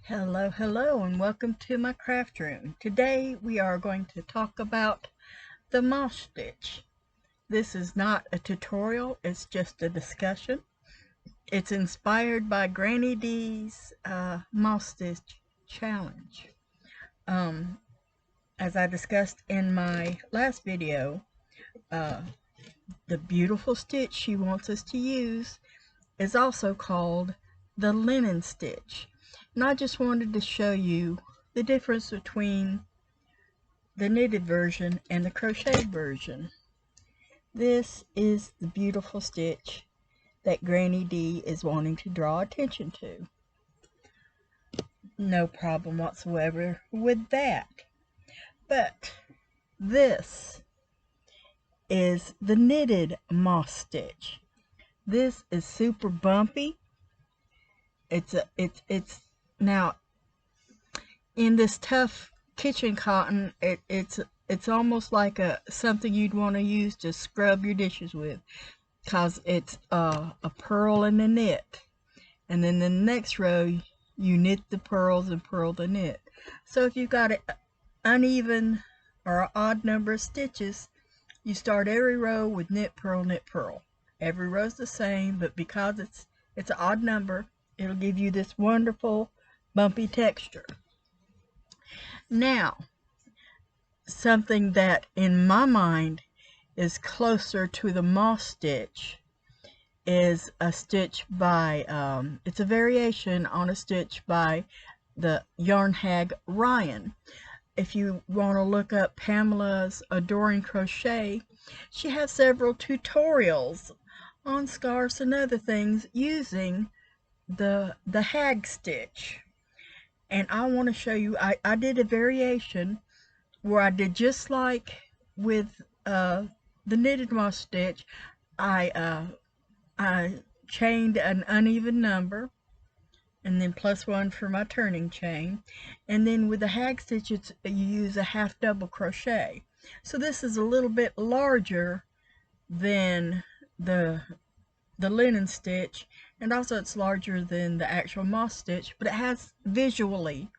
Hello, hello, and welcome to my craft room. Today we are going to talk about the moss stitch. This is not a tutorial, it's just a discussion. It's inspired by Granny D's moss stitch challenge. As I discussed in my last video, the beautiful stitch she wants us to use is also called the linen stitch. And I just wanted to show you the difference between the knitted version and the crocheted version. This is the beautiful stitch that Granny D is wanting to draw attention to. No problem whatsoever with that. But this is the knitted moss stitch. This is super bumpy. It's now in this tough kitchen cotton. It's almost like something you'd want to use to scrub your dishes with, because it's a purl and a knit, and then the next row you knit the purls and purl the knit. So if you've got an uneven or an odd number of stitches, you start every row with knit, purl, knit, purl. Every row's the same, but because it's an odd number, it'll give you this wonderful bumpy texture. Now, something that in my mind is closer to the moss stitch is a stitch by, it's a variation on a stitch by the yarn hag Ryan. If you want to look up Pamela's Adoring Crochet, she has several tutorials on scarves and other things using the hag stitch. And I want to show you, I did a variation where I did just like with the knitted moss stitch. I chained an uneven number and then +1 for my turning chain, and then with the hag stitch you use a half double crochet. So this is a little bit larger than the linen stitch, and also it's larger than the actual moss stitch, but it has visually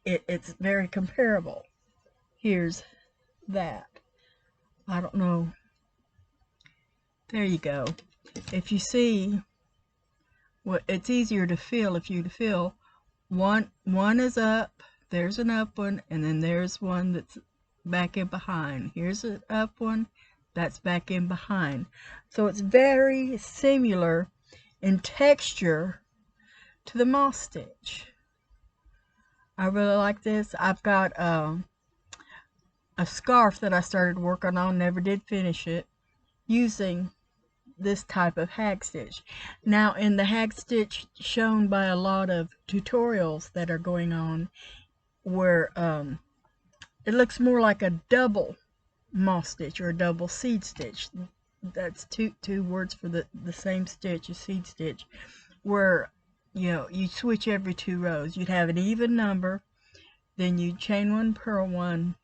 it's very comparable. Here's that. I don't know. There you go. If you see, well, it's easier to feel if you feel one is up, there's an up one, and then there's one that's back in behind. Here's an up one, that's back in behind. So it's very similar in texture to the moss stitch. I really like this. I've got a scarf that I started working on, never did finish it, using this type of hag stitch. Now in the hag stitch shown by a lot of tutorials that are going on, where it looks more like a double moss stitch or a double seed stitch. That's two words for the same stitch, a seed stitch, where you switch every 2 rows. You'd have an even number, then you chain 1, purl 1,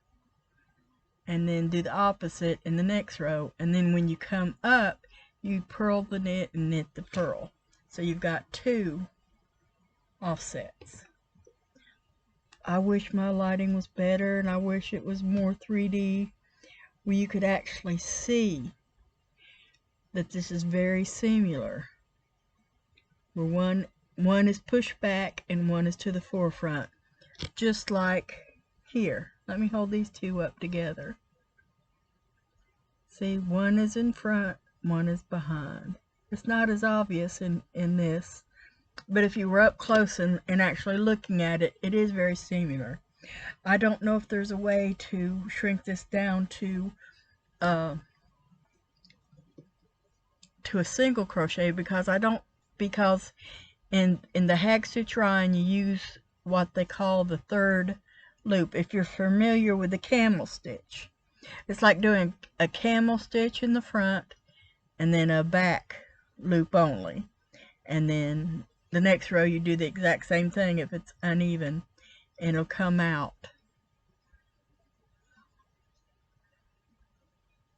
and then do the opposite in the next row, and then when you come up you purl the knit and knit the purl. So you've got 2 offsets. I wish my lighting was better, and I wish it was more 3D, where you could actually see that this is very similar, where one is pushed back and one is to the forefront, just like here. Let me hold these 2 up together. See, one is in front, one is behind. It's not as obvious in this, but if you were up close and actually looking at it, it is very similar. I don't know if there's a way to shrink this down to a single crochet, because in the hag stitch Ryan you use what they call the 3rd loop. If you're familiar with the camel stitch, it's like doing a camel stitch in the front and then a back loop only, and then the next row you do the exact same thing if it's uneven, and it'll come out.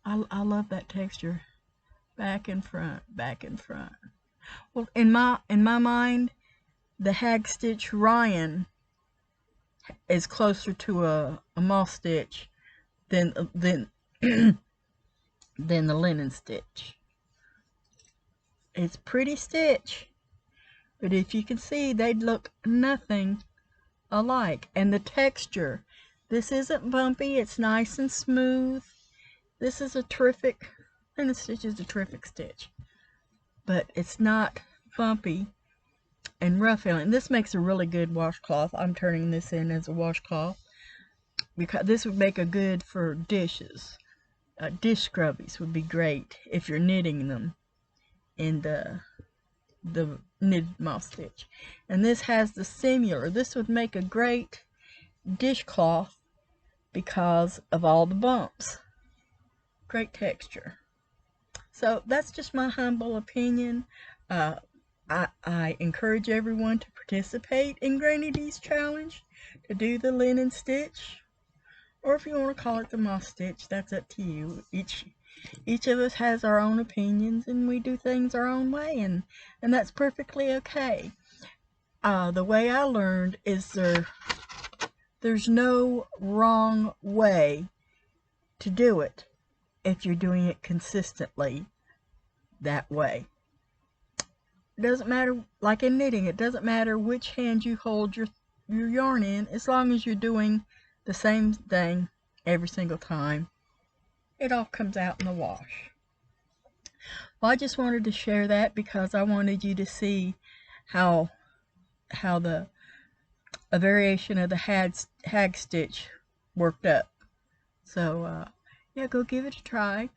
I love that texture. Back and front, back and front. Well, in my mind, the Hag Stitch Ryan is closer to a moss stitch than than the linen stitch. It's a pretty stitch, but if you can see, they'd look nothing alike. And the texture, this isn't bumpy, it's nice and smooth. This is a terrific, linen stitch is a terrific stitch, but it's not bumpy and rough feeling. This makes a really good washcloth. I'm turning this in as a washcloth because this would make a good for dishes. Dish scrubbies would be great if you're knitting them in the knitted moss stitch. And this has the similar. This would make a great dishcloth because of all the bumps. Great texture. So that's just my humble opinion. I encourage everyone to participate in Granny D's challenge to do the linen stitch, or if you want to call it the moss stitch, that's up to you. Each of us has our own opinions, and we do things our own way, and that's perfectly okay. The way I learned is there's no wrong way to do it if you're doing it consistently that way. It doesn't matter, like in knitting, it doesn't matter which hand you hold your yarn in, as long as you're doing the same thing every single time. It all comes out in the wash. Well, I just wanted to share that because I wanted you to see how a variation of the hag stitch worked up. So yeah, go give it a try.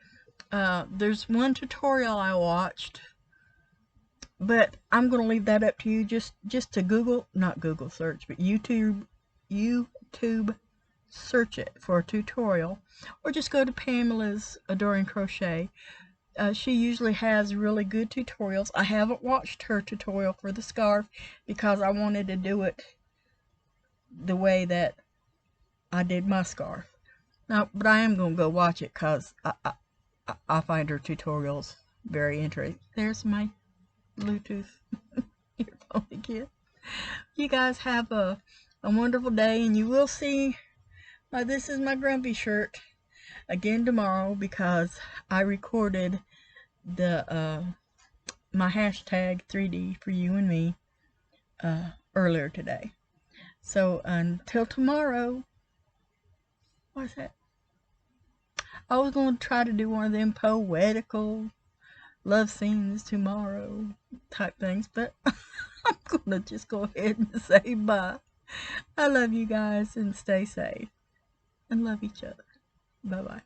There's one tutorial I watched, but I'm going to leave that up to you. Just to not Google search, but YouTube search it for a tutorial, or just go to Pamela's Adoring Crochet. She usually has really good tutorials. I haven't watched her tutorial for the scarf because I wanted to do it the way that I did my scarf. Now, but I am going to go watch it because I find her tutorials very interesting. There's my Bluetooth earphone again. You guys have a wonderful day, and you will see this is my grumpy shirt again tomorrow because I recorded the my hashtag 3D for you and me earlier today. So until tomorrow, what's that? I was going to try to do one of them poetical love scenes tomorrow type things, but I'm going to just go ahead and say bye. I love you guys, and stay safe and love each other. Bye-bye.